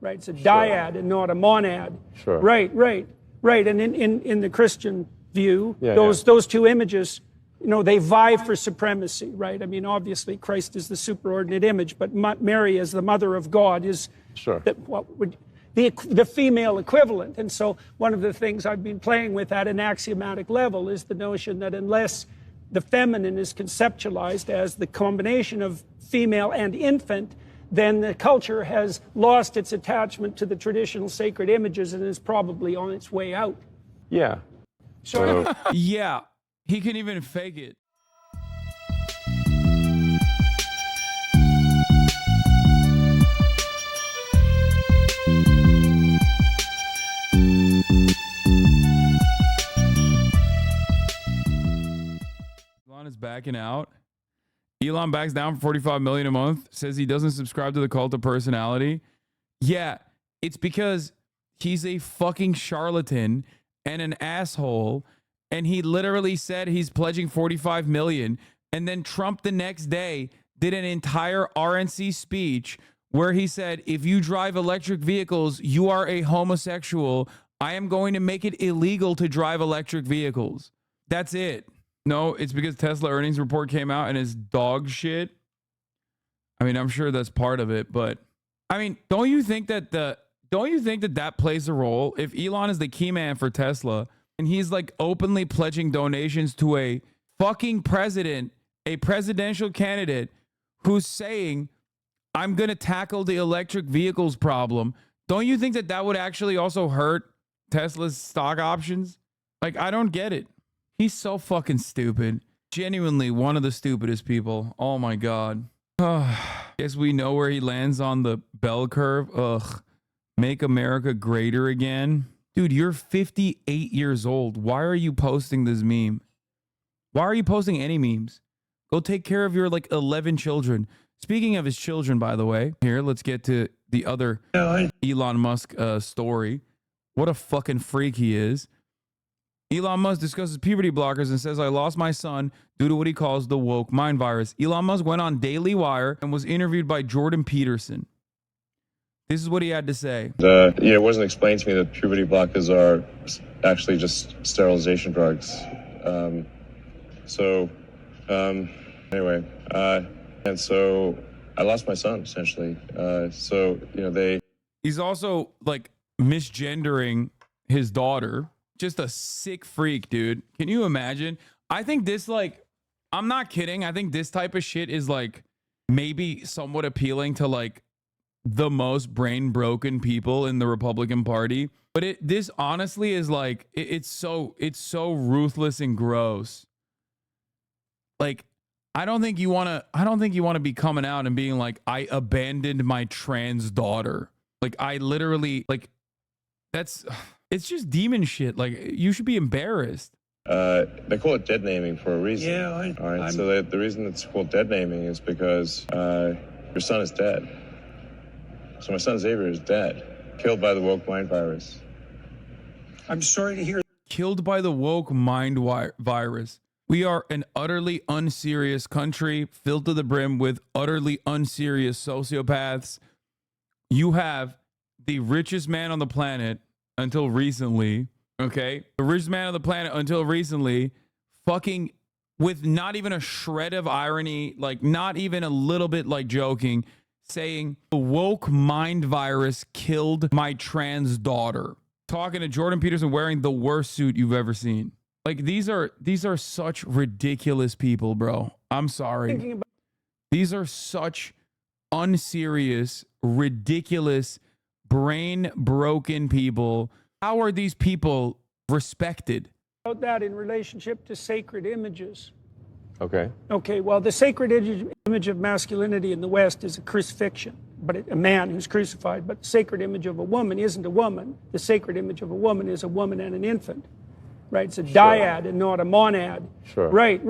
right? It's a dyad and not a monad. Sure. Right. And in the Christian view, those two images, they vie for supremacy, right? I mean, obviously, Christ is the superordinate image, but Mary as the mother of God is the female equivalent. And so one of the things I've been playing with at an axiomatic level is the notion that unless the feminine is conceptualized as the combination of female and infant, then the culture has lost its attachment to the traditional sacred images and is probably on its way out. Yeah. So yeah, he can even fake it. Elon is backing out. Elon backs down for $45 million a month, says he doesn't subscribe to the cult of personality. Yeah, it's because he's a fucking charlatan and an asshole, and he literally said he's pledging $45 million, and then Trump the next day did an entire RNC speech where he said, if you drive electric vehicles, you are a homosexual. I am going to make it illegal to drive electric vehicles. That's it. No, it's because Tesla earnings report came out and is dog shit. I mean, I'm sure that's part of it, but I mean, don't you think that that plays a role? If Elon is the key man for Tesla and he's like openly pledging donations to a fucking president, a presidential candidate who's saying, I'm going to tackle the electric vehicles problem, don't you think that that would actually also hurt Tesla's stock options? Like, I don't get it. He's so fucking stupid. Genuinely one of the stupidest people. Oh my God. Guess we know where he lands on the bell curve. Ugh. Make America greater again. Dude, you're 58 years old. Why are you posting this meme? Why are you posting any memes? Go take care of your like 11 children. Speaking of his children, by the way, here, let's get to the other Elon Musk story. What a fucking freak he is. Elon Musk discusses puberty blockers and says, I lost my son due to what he calls the woke mind virus. Elon Musk went on Daily Wire and was interviewed by Jordan Peterson. This is what he had to say. It wasn't explained to me that puberty blockers are actually just sterilization drugs. Anyway, and so I lost my son, essentially. He's also like misgendering his daughter. Just a sick freak, dude. Can you imagine? I think this, like, I'm not kidding. I think this type of shit is like maybe somewhat appealing to like the most brain broken people in the Republican Party. But this honestly is like, it's so ruthless and gross. Like, I don't think you want to be coming out and being like, I abandoned my trans daughter. Like, I literally, like, it's just demon shit. Like, you should be embarrassed. They call it dead naming for a reason. Yeah, all right. So the reason it's called dead naming is because your son is dead. So my son Xavier is dead, killed by the woke mind virus. I'm sorry to hear. Killed by the woke mind virus. We are an utterly unserious country filled to the brim with utterly unserious sociopaths. You have the richest man on the planet until recently, okay? The richest man on the planet until recently, fucking with not even a shred of irony, like not even a little bit like joking, saying the woke mind virus killed my trans daughter. Talking to Jordan Peterson wearing the worst suit you've ever seen. Like, these are such ridiculous people, bro. I'm sorry. These are such unserious, ridiculous, brain broken people. How are these people respected? About that in relationship to sacred images. Okay. Okay, well, the sacred image of masculinity in the West is a crucifixion, but a man who's crucified. But the sacred image of a woman isn't a woman. The sacred image of a woman is a woman and an infant, right? It's a dyad and not a monad. Sure. Right.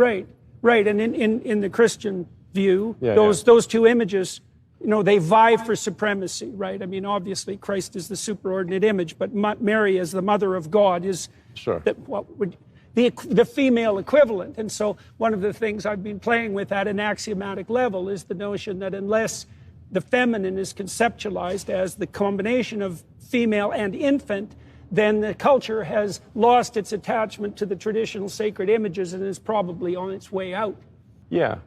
And in the Christian view, those two images, they vie for supremacy, right? I mean, obviously, Christ is the superordinate image, but Mary as the mother of God is the female equivalent. And so one of the things I've been playing with at an axiomatic level is the notion that unless the feminine is conceptualized as the combination of female and infant, then the culture has lost its attachment to the traditional sacred images and is probably on its way out. Yeah.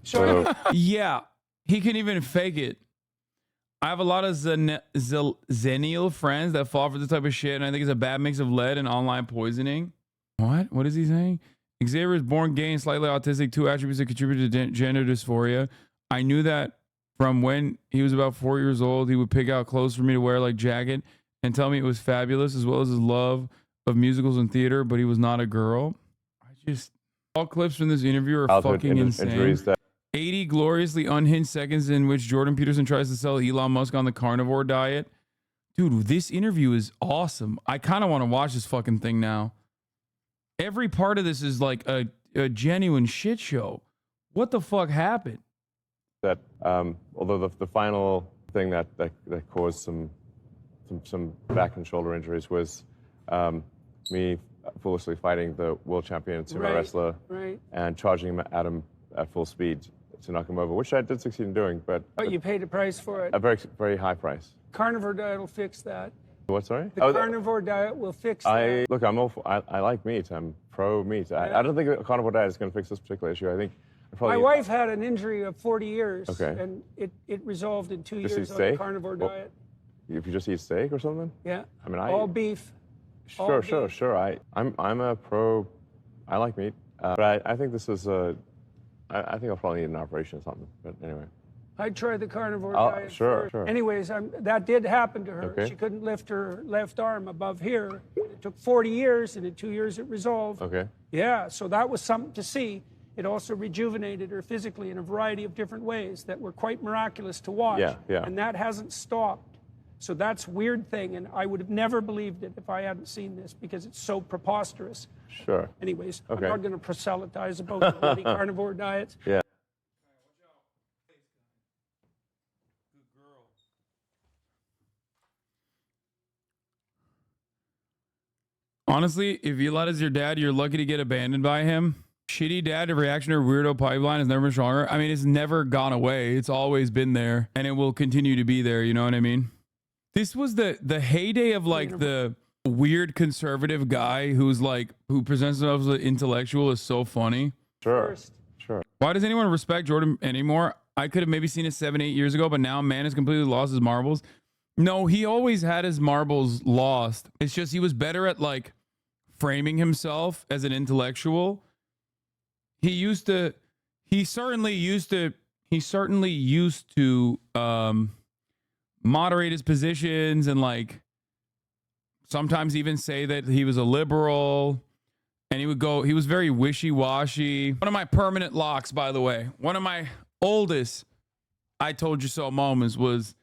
So Yeah, he can even fake it. I have a lot of Zennial friends that fall for this type of shit, and I think it's a bad mix of lead and online poisoning. What? What is he saying? Xavier is born gay and slightly autistic, two attributes that contribute to gender dysphoria. I knew that from when he was about 4 years old. He would pick out clothes for me to wear, like jacket, and tell me it was fabulous, as well as his love of musicals and theater, but he was not a girl. All clips from this interview are fucking insane. 80 gloriously unhinged seconds in which Jordan Peterson tries to sell Elon Musk on the carnivore diet. Dude, this interview is awesome. I kind of want to watch this fucking thing now. Every part of this is like a genuine shit show. What the fuck happened? That although the final thing that caused some back and shoulder injuries was me foolishly fighting the world champion sumo wrestler and charging him at him at full speed to knock him over, which I did succeed in doing, but you paid a price for it. A very, very high price. Carnivore diet will fix that. What, sorry? The carnivore diet will fix that. Look, I like meat. I'm pro meat. I don't think a carnivore diet is going to fix this particular issue. I think my wife had an injury of 40 years, okay, and it resolved in 2 just years eat on steak? a carnivore diet. If you just eat steak or something? Yeah. I mean, all beef. Sure. I'm a pro. I like meat, but I think this is I think I'll probably need an operation or something. But anyway. I'd try the carnivore diet. Sure. Anyways, that did happen to her. Okay. She couldn't lift her left arm above here. It took 40 years, and in 2 years it resolved. Okay. Yeah, so that was something to see. It also rejuvenated her physically in a variety of different ways that were quite miraculous to watch. Yeah. And that hasn't stopped. So that's a weird thing, and I would have never believed it if I hadn't seen this because it's so preposterous. Sure. Anyways, okay. I'm not going to proselytize about the carnivore diets. Yeah. Honestly, if Elon is your dad, you're lucky to get abandoned by him. Shitty dad reactionary weirdo pipeline has never been stronger. I mean, it's never gone away. It's always been there, and it will continue to be there. You know what I mean? This was the heyday of like the weird conservative guy who presents himself as an intellectual is so funny. Sure. Why does anyone respect Jordan anymore? I could have maybe seen it 7-8 years ago, but now man has completely lost his marbles. No, he always had his marbles lost. It's just he was better at like framing himself as an intellectual. He certainly used to moderate his positions and like sometimes even say that he was a liberal, and he was very wishy-washy. One of my permanent locks, by the way, one of my oldest I told you so moments was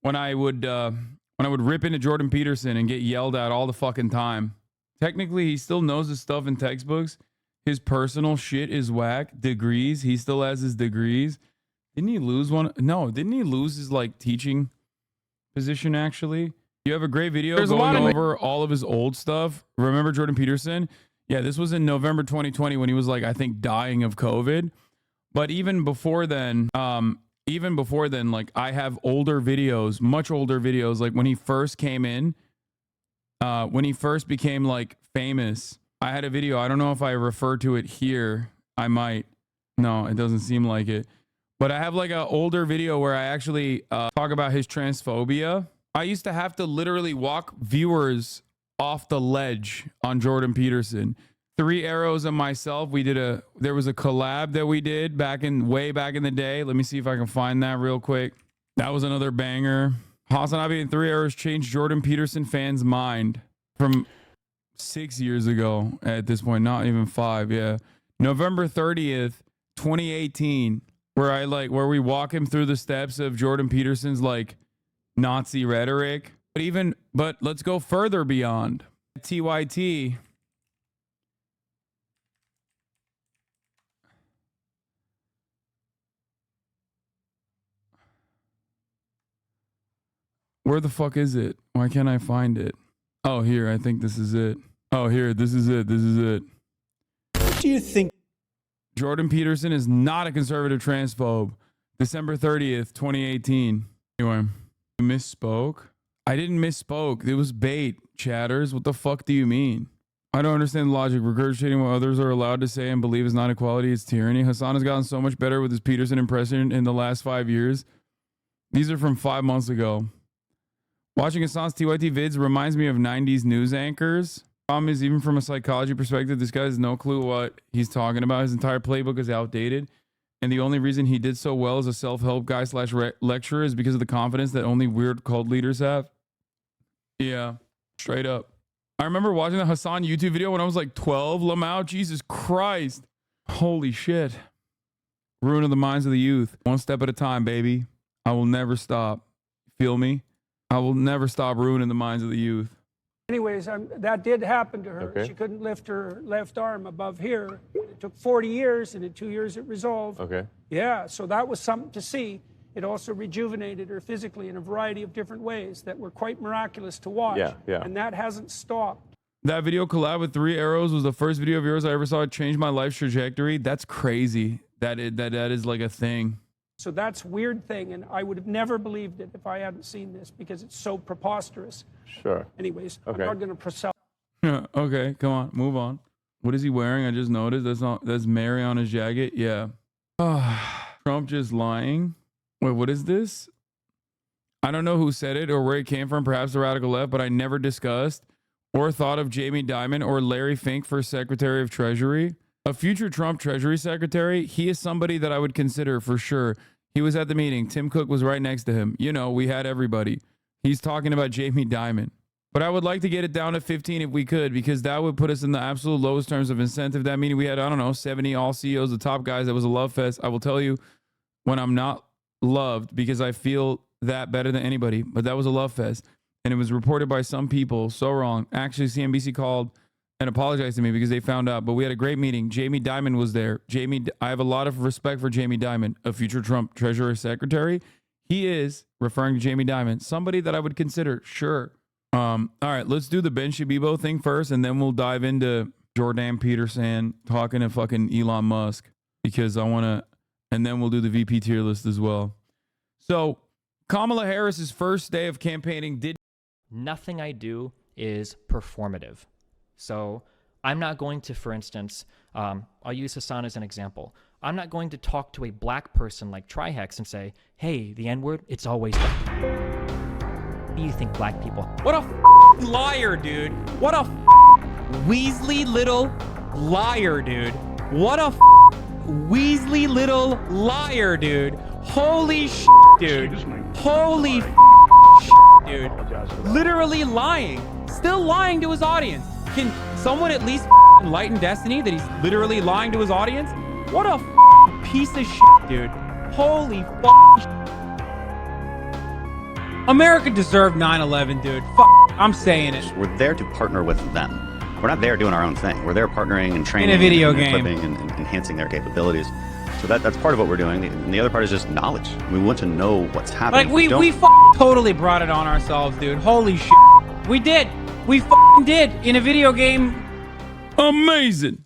when I would rip into Jordan Peterson and get yelled at all the fucking time. Technically, he still knows his stuff in textbooks. His personal shit is whack. Degrees, he still has his degrees. Didn't he lose one? No, didn't he lose his like teaching position actually? You have a great video going over all of his old stuff. Remember Jordan Peterson? Yeah, this was in November 2020 when he was like, I think, dying of COVID. But even before then, like I have older videos, much older videos, like when he first came in, when he first became like famous. I had a video. I don't know if I refer to it here. I might. No, it doesn't seem like it. But I have like an older video where I actually talk about his transphobia. I used to have to literally walk viewers off the ledge on Jordan Peterson. 3 Arrows and myself, there was a collab that we did way back in the day. Let me see if I can find that real quick. That was another banger. HasanAbi and 3 Arrows changed Jordan Peterson fans' mind from 6 years ago at this point, not even 5. Yeah. November 30th, 2018, where we walk him through the steps of Jordan Peterson's like Nazi rhetoric. But let's go further beyond. TYT. Where the fuck is it? Why can't I find it? Oh, here. I think this is it. Oh, here. This is it. What do you think? Jordan Peterson is not a conservative transphobe. December 30th, 2018. Anyway, you misspoke. I didn't misspoke. It was bait, chatters. What the fuck do you mean? I don't understand the logic. Regurgitating what others are allowed to say and believe is not equality, it's tyranny. Hasan has gotten so much better with his Peterson impression in the last 5 years. These are from 5 months ago. Watching Hasan's TYT vids reminds me of 90s news anchors. Problem is, even from a psychology perspective, this guy has no clue what he's talking about. His entire playbook is outdated. And the only reason he did so well as a self-help guy slash lecturer is because of the confidence that only weird cult leaders have. Yeah, straight up. I remember watching the Hasan YouTube video when I was like 12. Lamau, Jesus Christ. Holy shit. Ruining the minds of the youth. One step at a time, baby. I will never stop. Feel me? I will never stop ruining the minds of the youth. Anyways, that did happen to her. Okay. She couldn't lift her left arm above here. It took 40 years, and in 2 years it resolved. Okay. Yeah, so that was something to see. It also rejuvenated her physically in a variety of different ways that were quite miraculous to watch. Yeah, yeah. And that hasn't stopped. That video collab with 3 arrows was the first video of yours I ever saw. It changed my life's trajectory. That's crazy. That is like a thing. So that's a weird thing, and I would have never believed it if I hadn't seen this because it's so preposterous. Sure. Anyways, Okay. I'm not going to prosell. Okay, come on, move on. What is he wearing? I just noticed. That's Mary on his jacket. Yeah. Trump just lying. Wait, what is this? I don't know who said it or where it came from, perhaps the radical left, but I never discussed or thought of Jamie Dimon or Larry Fink for Secretary of Treasury. A future Trump Treasury Secretary, he is somebody that I would consider for sure. He was at the meeting. Tim Cook was right next to him. You know, we had everybody. He's talking about Jamie Dimon. But I would like to get it down to 15 if we could, because that would put us in the absolute lowest terms of incentive. That meeting we had, I don't know, 70 all CEOs, the top guys. That was a love fest. I will tell you when I'm not loved because I feel that better than anybody. But that was a love fest. And it was reported by some people so wrong. Actually, CNBC called and apologized to me because they found out. But we had a great meeting. Jamie Dimon was there. I have a lot of respect for Jamie Dimon, a future Trump Treasury Secretary. He is, referring to Jamie Dimon, somebody that I would consider, sure. All right, let's do the Ben Shabibo thing first, and then we'll dive into Jordan Peterson talking to fucking Elon Musk because I want to, and then we'll do the VP tier list as well. So Kamala Harris's first day of campaigning did. Nothing I do is performative. So I'm not going to, for instance, I'll use Hasan as an example. I'm not going to talk to a black person like Trihex and say, hey, the N-word, it's always black. What do you think, black people? What a liar, dude. What a Weasley little liar, dude. What a Weasley little liar, dude. Holy shit, dude. Holy shit, dude. Literally lying. Still lying to his audience. Can someone at least enlighten Destiny that he's literally lying to his audience? What a piece of shit, dude. Holy shit. America deserved 9/11, dude. I'm saying it. We're there to partner with them. We're not there doing our own thing. We're there partnering and training In a video and game. equipping and enhancing their capabilities. So that's part of what we're doing. And the other part is just knowledge. We want to know what's happening. Like, we totally brought it on ourselves, dude. Holy shit. We did. We did in a video game. Amazing.